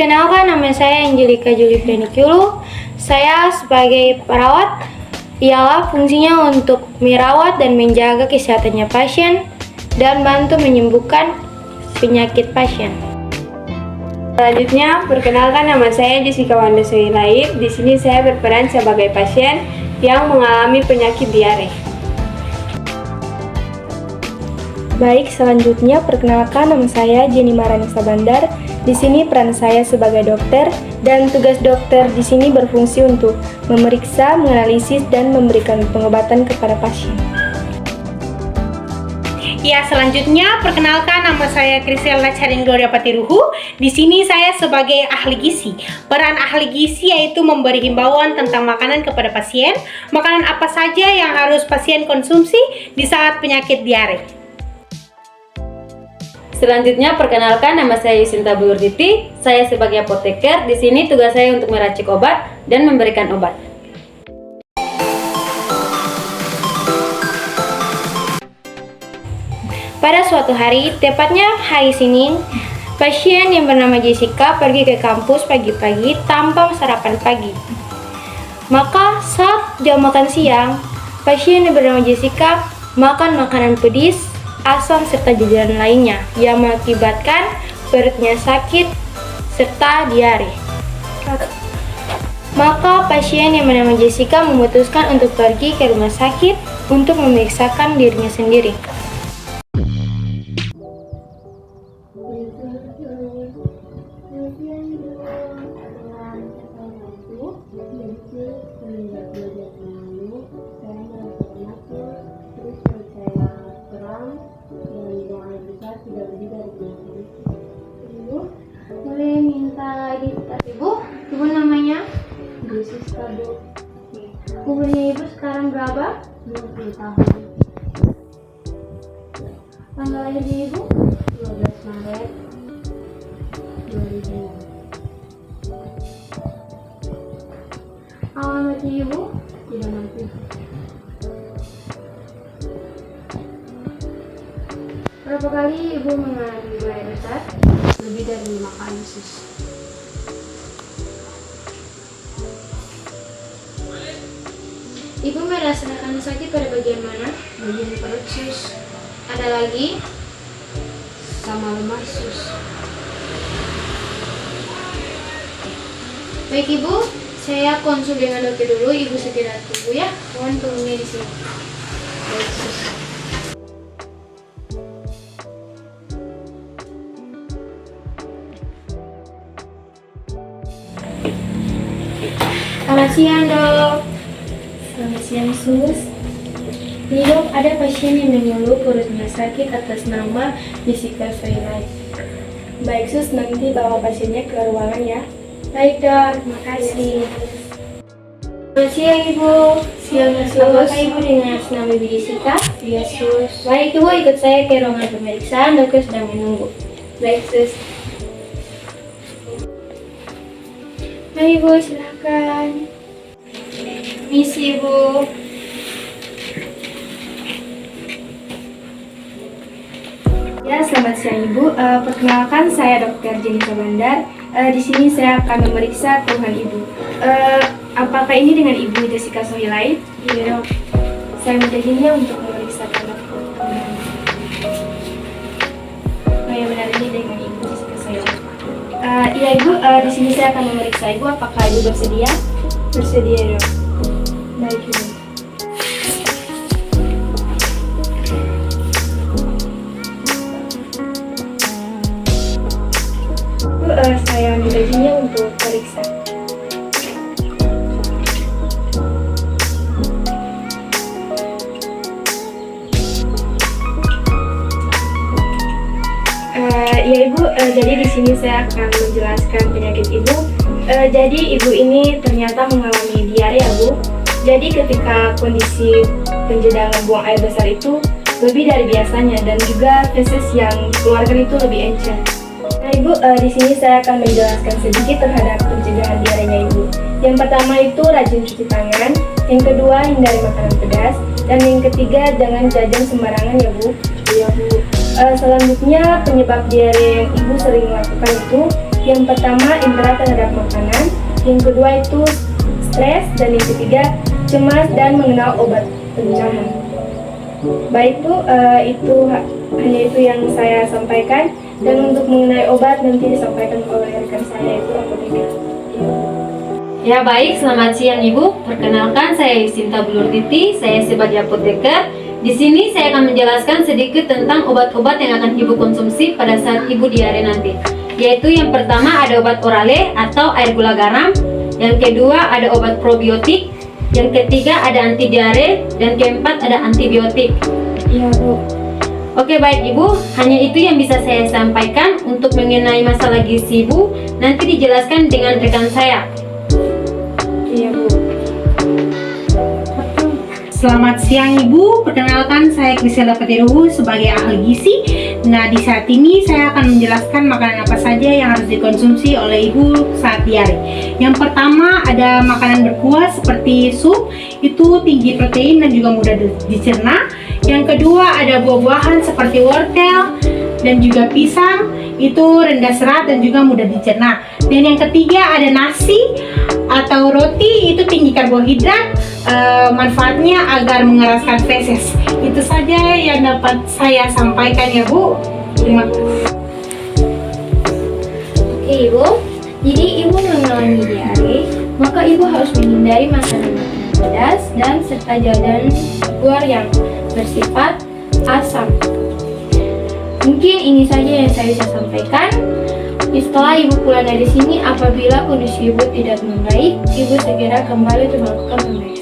Perkenalkan, nama saya Angelika Julifenikiulu. Saya sebagai perawat ialah fungsinya untuk merawat dan menjaga kesehatannya pasien dan bantu menyembuhkan penyakit pasien. Selanjutnya, perkenalkan, nama saya Jessica Wanda Soilaib. Di sini saya berperan sebagai pasien yang mengalami penyakit diare. Baik, selanjutnya perkenalkan, nama saya Jenny Maranisa Bandar. Di sini peran saya sebagai dokter dan tugas dokter di sini berfungsi untuk memeriksa, menganalisis dan memberikan pengobatan kepada pasien. Ya, selanjutnya perkenalkan, nama saya Krisela Charing Gloria Patiruhu. Di sini saya sebagai ahli gizi. Peran ahli gizi yaitu memberi himbauan tentang makanan kepada pasien, makanan apa saja yang harus pasien konsumsi di saat penyakit diare. Selanjutnya perkenalkan, nama saya Yusinta Bulurditi. Saya sebagai apoteker. Di sini tugas saya untuk meracik obat dan memberikan obat. Pada suatu hari, tepatnya hari Senin, pasien yang bernama Jessica pergi ke kampus pagi-pagi tanpa sarapan pagi. Maka saat jam makan siang, pasien yang bernama Jessica makan makanan pedis, asam serta jajanan lainnya yang mengakibatkan perutnya sakit serta diare. Maka pasien yang bernama Jessica memutuskan untuk pergi ke rumah sakit untuk memeriksakan dirinya sendiri. Boleh minta identitas ibu? Ibu namanya? Jessica, Bu. Umurnya ibu sekarang berapa? 20 tahun. Tanggal lahirnya ibu? 12 Maret 2006. Alamatnya ibu? Tidak mampu. Berapa kali ibu mengalami buaya besar? Lebih dari 5 kali, Sus. Ibu merasakan sakit pada bagian mana? Bagian perut, Sus. Ada lagi? Sama lemah, Sus. Baik ibu, saya konsul dengan dokter dulu. Ibu segera tunggu ya. Mohon tunggunya di sini. Baik, Sus. Selamat siang dok. Selamat siang, Sus. Ini dok, ada pasien yang mengeluh perutnya sakit atas nama Jessica Soilaib. Baik, Sus. Nanti bawa pasiennya ke ruangan ya. Baik dok, terima kasih. Selamat siang ibu. Siang, Sus. Apakah ibu dengan nama ibu Jessica? Iya, Sus. Baik ibu, ikut saya ke ruangan pemeriksaan. Dokter sedang menunggu. Baik, Sus. Mari ibu, silakan. Misi ibu. Ya, selamat siang Ibu. Perkenalkan, saya Dr. Jenny Bandar. Di sini saya akan memeriksa keluhan Ibu. Apakah ini dengan Ibu Jessica Soilaib? Iya dok. Saya minta izinnya untuk memeriksa keluhan. Oh ya, benar, ini dengan ibu Jessica Soilaib. Iya Ibu, di sini saya akan memeriksa Ibu. Apakah Ibu bersedia? Bersedia dok. Baik Ibu. Saya minta izinnya untuk periksa. Ya Ibu, jadi di sini saya akan menjelaskan penyakit Ibu. Jadi Ibu ini ternyata mengalami diare ya Bu. Jadi ketika kondisi penjedangan buang air besar itu lebih dari biasanya dan juga feses yang dikeluarkan itu lebih encer. Nah Ibu, di sini saya akan menjelaskan sedikit terhadap pencegahan diarenya Ibu. Yang pertama itu rajin cuci tangan, yang kedua hindari makanan pedas, dan yang ketiga jangan jajan sembarangan ya Bu. Iya Bu. Selanjutnya penyebab diare yang Ibu sering lakukan itu Yang pertama, indera terhadap makanan. Yang kedua itu stres, dan yang ketiga cemas dan mengenal obat penenang. Baik Bu, hanya itu yang saya sampaikan. Dan untuk mengenai obat nanti disampaikan oleh rekan saya itu apoteker. Ya baik, selamat siang Ibu. Perkenalkan saya Yusinta Bulurtiti, saya sebagai apoteker. Di sini saya akan menjelaskan sedikit tentang obat-obat yang akan Ibu konsumsi pada saat Ibu diare nanti. Yaitu yang pertama ada obat orale atau air gula garam, yang kedua ada obat probiotik, yang ketiga ada anti diare, dan keempat ada antibiotik. Iya Bu. Oke baik Ibu, hanya itu yang bisa saya sampaikan. Untuk mengenai masalah gizi Ibu, nanti dijelaskan dengan rekan saya. Iya Bu. Selamat siang Ibu, perkenalkan saya Krisela Patiruhu sebagai ahli gizi. Nah, di saat ini saya akan menjelaskan makanan apa saja yang harus dikonsumsi oleh Ibu saat diare. Yang pertama ada makanan berkuah seperti sup, itu tinggi protein dan juga mudah dicerna. Yang kedua ada buah-buahan seperti wortel dan juga pisang, itu rendah serat dan juga mudah dicerna. Dan yang ketiga ada nasi atau roti, itu tinggi karbohidrat, manfaatnya agar mengeraskan feses. Itu saja yang dapat saya sampaikan ya Bu. Terima kasih. Oke Ibu, jadi Ibu mengalami diare, maka Ibu harus menghindari makanan-makanan pedas dan serta jajanan luar yang bersifat asam. Mungkin ini saja yang saya bisa sampaikan. Setelah Ibu pulang dari sini, apabila kondisi Ibu tidak membaik, Ibu segera kembali untuk melakukan pemeriksaan.